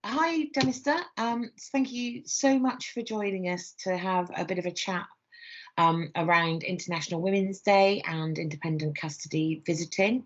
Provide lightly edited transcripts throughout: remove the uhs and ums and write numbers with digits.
Hi, Dharmista. Thank you so much for joining us to have a bit of a chat around International Women's Day and independent custody visiting.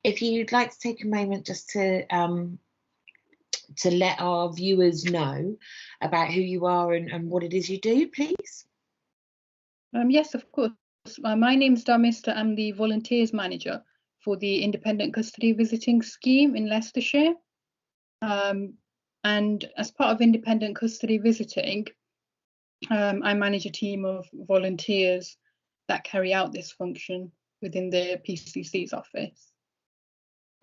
If you'd like to take a moment just to let our viewers know about who you are and what it is you do, please. Yes, of course. My name's Dharmista. I'm the volunteers manager for the Independent Custody Visiting Scheme in Leicestershire. And as part of Independent Custody Visiting, I manage a team of volunteers that carry out this function within the PCC's office.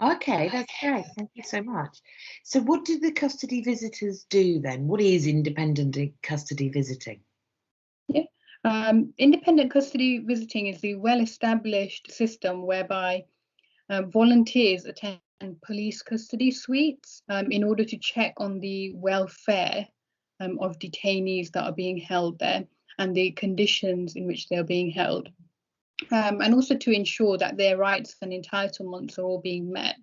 Okay, that's great. Thank you so much. So what do the custody visitors do then? What is independent custody visiting? Yeah. Independent custody visiting is the well-established system whereby volunteers attend police custody suites in order to check on the welfare of detainees that are being held there and the conditions in which they are being held, and also to ensure that their rights and entitlements are all being met.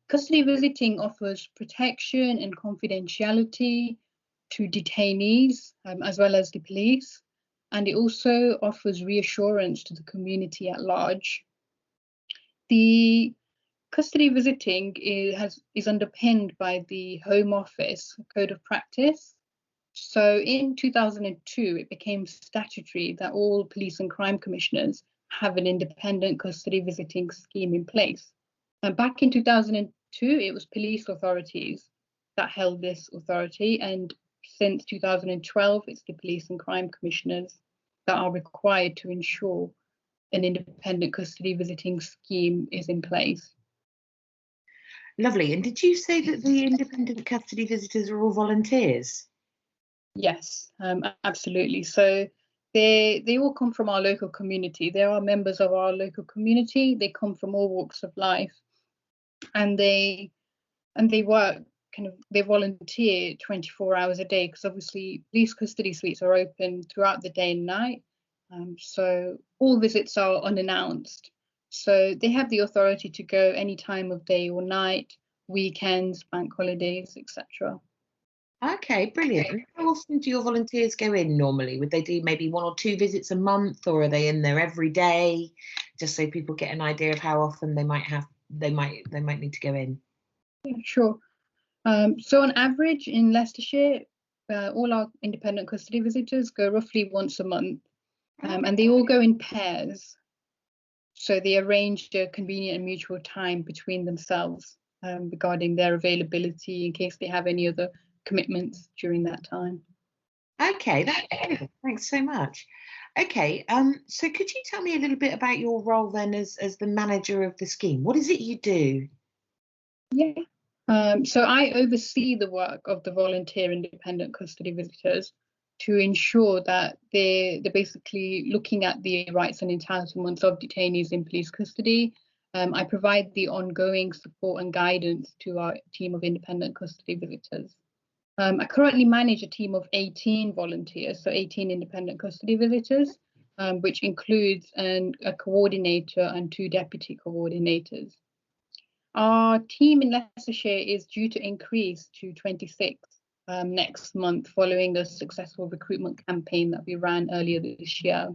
Custody visiting offers protection and confidentiality to detainees as well as the police, and it also offers reassurance to the community at large. The custody visiting is underpinned by the Home Office Code of Practice. So in 2002, it became statutory that all police and crime commissioners have an independent custody visiting scheme in place. And back in 2002, it was police authorities that held this authority. And since 2012, it's the police and crime commissioners that are required to ensure an independent custody visiting scheme is in place. Lovely. And did you say that the independent custody visitors are all volunteers? Yes, absolutely. So they all come from our local community. They are members of our local community. They come from all walks of life, and they work they volunteer 24 hours a day because obviously police custody suites are open throughout the day and night. So all visits are unannounced. So they have the authority to go any time of day or night, weekends, bank holidays, etc. Okay, brilliant. And how often do your volunteers go in normally? Would they do maybe one or two visits a month, or are they in there every day? Just so people get an idea of how often they might need to go in. Yeah, sure. So on average in Leicestershire, all our independent custody visitors go roughly once a month, and they all go in pairs. So they arrange a convenient and mutual time between themselves regarding their availability in case they have any other commitments during that time. Okay, that's brilliant. Thanks so much. Okay, so could you tell me a little bit about your role then as the manager of the scheme? What is it you do? Yeah. So I oversee the work of the volunteer independent custody visitors to ensure that they're basically looking at the rights and entitlements of detainees in police custody. I provide the ongoing support and guidance to our team of independent custody visitors. I currently manage a team of 18 volunteers, so 18 independent custody visitors, which includes a coordinator and 2 deputy coordinators. Our team in Leicestershire is due to increase to 26 next month following a successful recruitment campaign that we ran earlier this year.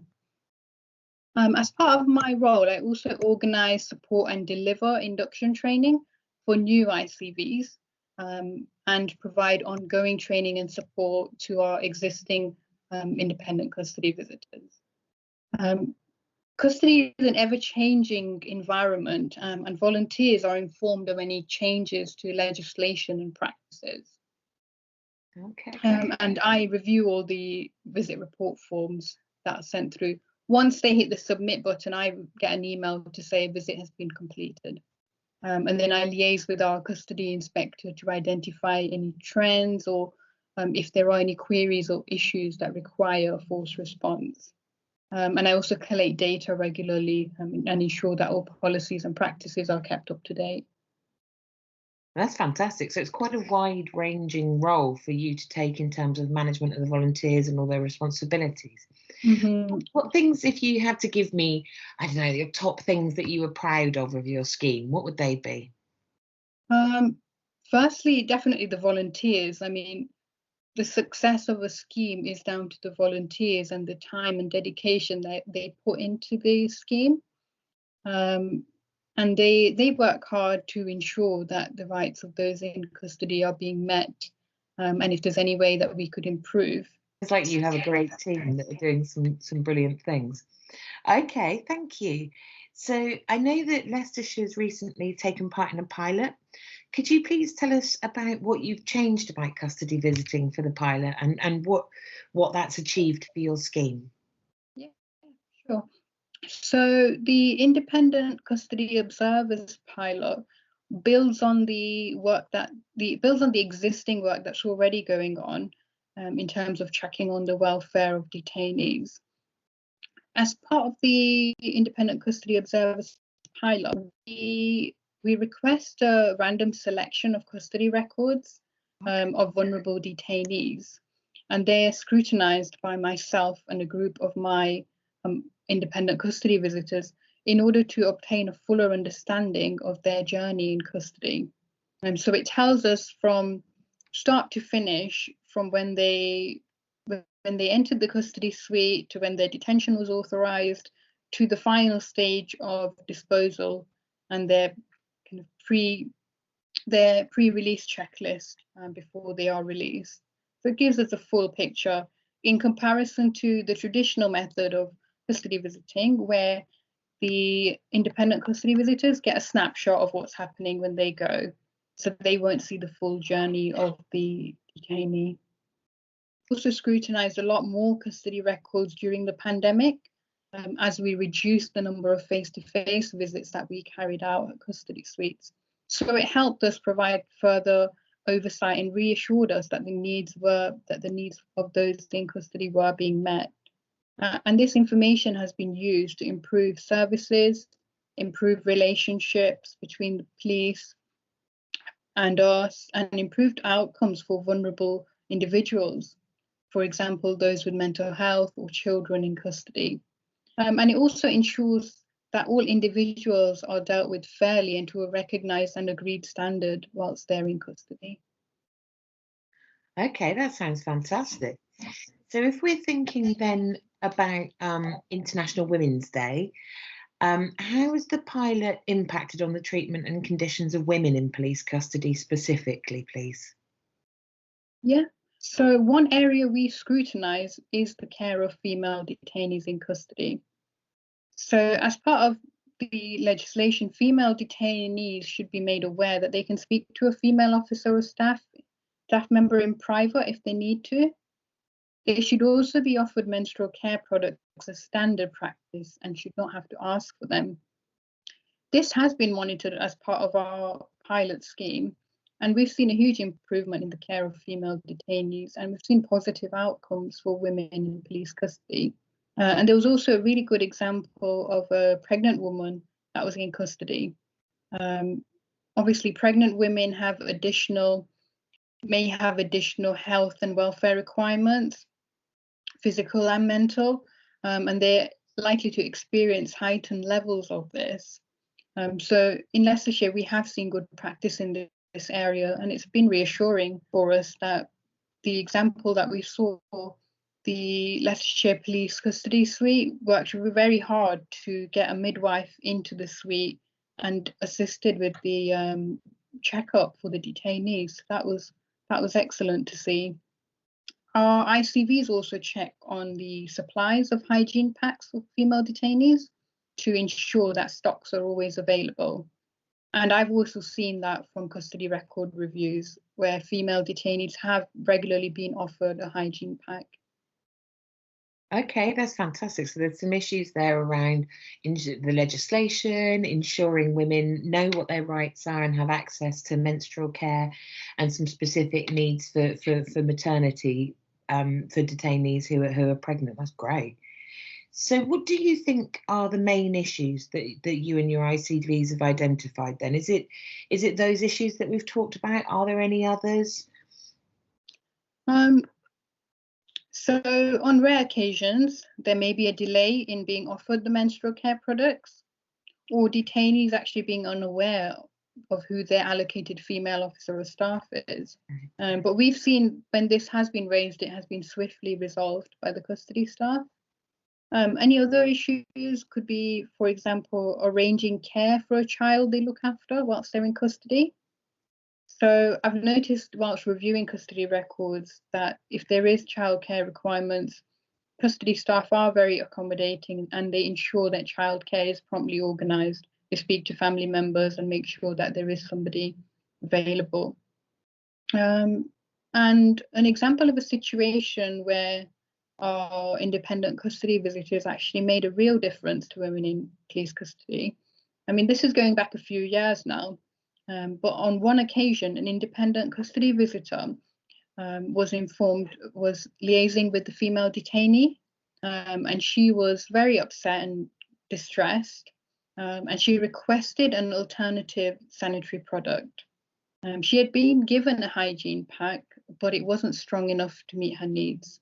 As part of my role, I also organise, support and deliver induction training for new ICVs and provide ongoing training and support to our existing independent custody visitors. Custody is an ever-changing environment, and volunteers are informed of any changes to legislation and practices. Okay. And I review all the visit report forms that are sent through. Once they hit the submit button, I get an email to say a visit has been completed. And then I liaise with our custody inspector to identify any trends or if there are any queries or issues that require a forced response. And I also collate data regularly and ensure that all policies and practices are kept up to date. That's fantastic. So it's quite a wide-ranging role for you to take in terms of management of the volunteers and all their responsibilities. Mm-hmm. What things, if you had to give me, I don't know, your top things that you were proud of your scheme, what would they be? Firstly, definitely the volunteers. I mean, the success of a scheme is down to the volunteers and the time and dedication that they put into the scheme. And they work hard to ensure that the rights of those in custody are being met, and if there's any way that we could improve. It's like you have a great team that are doing some brilliant things. Okay, thank you. So I know that Leicestershire's recently taken part in a pilot. Could you please tell us about what you've changed about custody visiting for the pilot and what that's achieved for your scheme? Yeah, sure. So the independent custody observers pilot builds on the existing work that's already going on, in terms of checking on the welfare of detainees. As part of the independent custody observers pilot, we request a random selection of custody records of vulnerable detainees, and they're scrutinized by myself and a group of my independent custody visitors in order to obtain a fuller understanding of their journey in custody. So it tells us from start to finish, from when they entered the custody suite to when their detention was authorized to the final stage of disposal and their kind of pre-release checklist before they are released. So it gives us a full picture in comparison to the traditional method of custody visiting, where the independent custody visitors get a snapshot of what's happening when they go, so they won't see the full journey of the detainee. Also scrutinised a lot more custody records during the pandemic, as we reduced the number of face-to-face visits that we carried out at custody suites. So it helped us provide further oversight and reassured us that the needs of those in custody were being met. And this information has been used to improve services, improve relationships between the police and us, and improved outcomes for vulnerable individuals. For example, those with mental health or children in custody. And it also ensures that all individuals are dealt with fairly and to a recognised and agreed standard whilst they're in custody. Okay, that sounds fantastic. So if we're thinking then about International Women's Day, how has the pilot impacted on the treatment and conditions of women in police custody specifically, please? Yeah. So one area we scrutinise is the care of female detainees in custody. So as part of the legislation, female detainees should be made aware that they can speak to a female officer or staff member in private if they need to. They should also be offered menstrual care products as standard practice and should not have to ask for them. This has been monitored as part of our pilot scheme, and we've seen a huge improvement in the care of female detainees, and we've seen positive outcomes for women in police custody. And there was also a really good example of a pregnant woman that was in custody. Obviously, pregnant women may have additional health and welfare requirements, physical and mental, and they're likely to experience heightened levels of this. So in Leicestershire, we have seen good practice in this area, and it's been reassuring for us that the example that we saw, the Leicestershire Police Custody Suite worked very hard to get a midwife into the suite and assisted with the checkup for the detainees. That was excellent to see. Our ICVs also check on the supplies of hygiene packs for female detainees to ensure that stocks are always available. And I've also seen that from custody record reviews where female detainees have regularly been offered a hygiene pack. Okay, that's fantastic. So there's some issues there around the legislation, ensuring women know what their rights are and have access to menstrual care, and some specific needs for maternity for detainees who are pregnant. That's great. So what do you think are the main issues that you and your ICVs have identified then? Is it those issues that we've talked about? Are there any others? So on rare occasions, there may be a delay in being offered the menstrual care products, or detainees actually being unaware of who their allocated female officer or staff is. But we've seen when this has been raised, it has been swiftly resolved by the custody staff. Any other issues could be, for example, arranging care for a child they look after whilst they're in custody. So I've noticed whilst reviewing custody records that if there is childcare requirements, custody staff are very accommodating and they ensure that childcare is promptly organised. They speak to family members and make sure that there is somebody available. And an example of a situation where our independent custody visitors actually made a real difference to women in police custody. I mean, this is going back a few years now, but on one occasion, an independent custody visitor was liaising with the female detainee, and she was very upset and distressed, and she requested an alternative sanitary product. She had been given a hygiene pack, but it wasn't strong enough to meet her needs.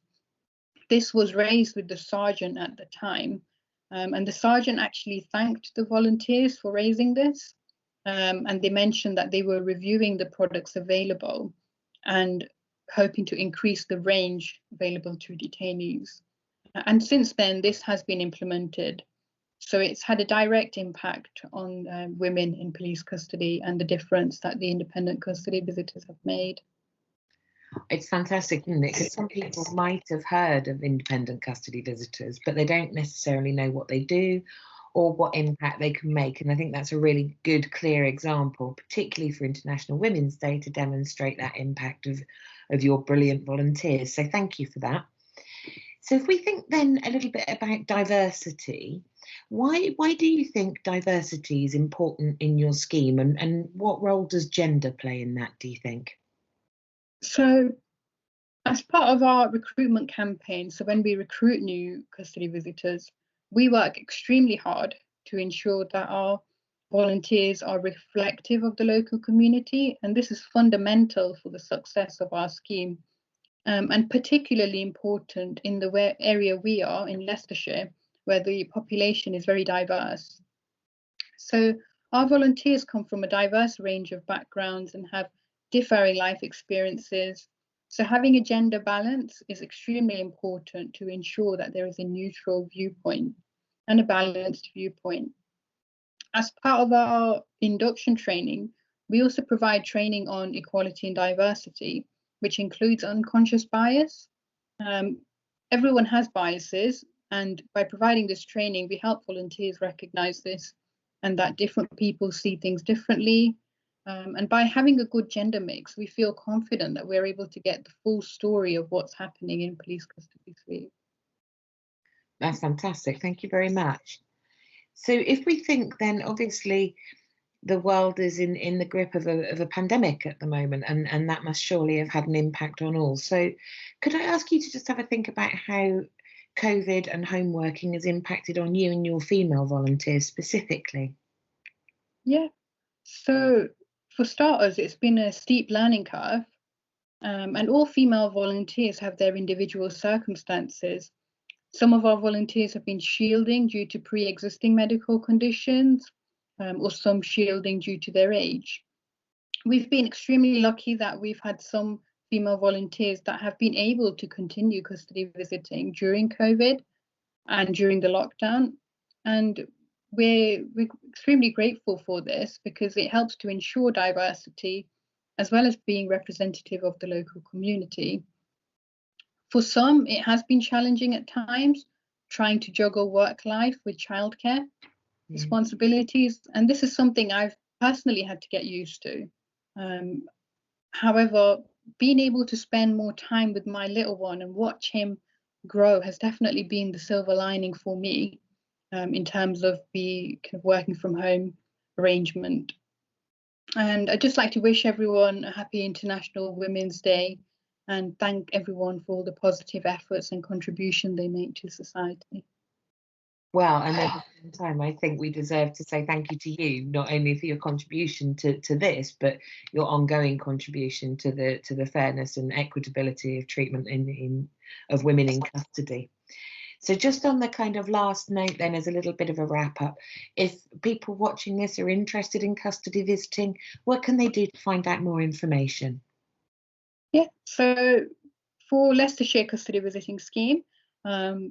This was raised with the sergeant at the time, and the sergeant actually thanked the volunteers for raising this, and they mentioned that they were reviewing the products available and hoping to increase the range available to detainees. And since then, this has been implemented. So it's had a direct impact on women in police custody and the difference that the independent custody visitors have made. It's fantastic, isn't it? Because some people might have heard of independent custody visitors, but they don't necessarily know what they do or what impact they can make. And I think that's a really good, clear example, particularly for International Women's Day, to demonstrate that impact of your brilliant volunteers. So thank you for that. So if we think then a little bit about diversity, why do you think diversity is important in your scheme, and what role does gender play in that, do you think? So as part of our recruitment campaign, so when we recruit new custody visitors, we work extremely hard to ensure that our volunteers are reflective of the local community, and this is fundamental for the success of our scheme, and particularly important in the area we are in Leicestershire, where the population is very diverse. So our volunteers come from a diverse range of backgrounds and have differing life experiences. So having a gender balance is extremely important to ensure that there is a neutral viewpoint and a balanced viewpoint. As part of our induction training, we also provide training on equality and diversity, which includes unconscious bias. Everyone has biases, and by providing this training, we help volunteers recognize this and that different people see things differently. And by having a good gender mix, we feel confident that we're able to get the full story of what's happening in police custody suite. That's fantastic. Thank you very much. So if we think then, obviously, the world is in the grip of a pandemic at the moment, and that must surely have had an impact on all. So could I ask you to just have a think about how COVID and home working has impacted on you and your female volunteers specifically? Yeah, so for starters, it's been a steep learning curve, and all female volunteers have their individual circumstances. Some of our volunteers have been shielding due to pre-existing medical conditions, or some shielding due to their age. We've been extremely lucky that we've had some female volunteers that have been able to continue custody visiting during COVID and during the lockdown. And we're extremely grateful for this because it helps to ensure diversity as well as being representative of the local community. For some, it has been challenging at times, trying to juggle work life with childcare responsibilities, and this is something I've personally had to get used to. However, being able to spend more time with my little one and watch him grow has definitely been the silver lining for me, in terms of the kind of working from home arrangement. And I'd just like to wish everyone a happy International Women's Day and thank everyone for all the positive efforts and contribution they make to society. Well, and at the same time, I think we deserve to say thank you to you, not only for your contribution to this, but your ongoing contribution to the fairness and equitability of treatment of women in custody. So just on the kind of last note then, as a little bit of a wrap up, if people watching this are interested in custody visiting, what can they do to find out more information? Yeah, so for Leicestershire Custody Visiting Scheme,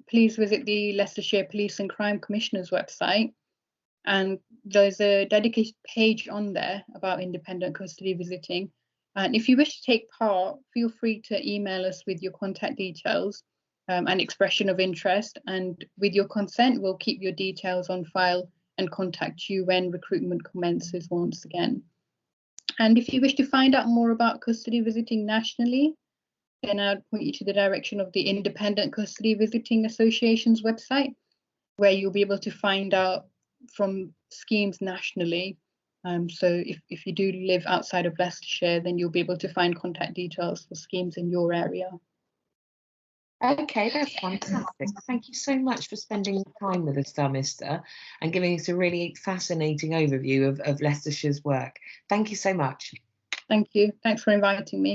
please visit the Leicestershire Police and Crime Commissioner's website, and there's a dedicated page on there about independent custody visiting. And if you wish to take part, feel free to email us with your contact details and expression of interest. And with your consent, we'll keep your details on file and contact you when recruitment commences once again. And if you wish to find out more about custody visiting nationally, then I'd point you to the direction of the Independent Custody Visiting Association's website, where you'll be able to find out from schemes nationally. So if you do live outside of Leicestershire, then you'll be able to find contact details for schemes in your area. Okay, that's fantastic. Thank you so much for spending time with us, Dharmista, and giving us a really fascinating overview of Leicestershire's work. Thank you so much. Thank you. Thanks for inviting me.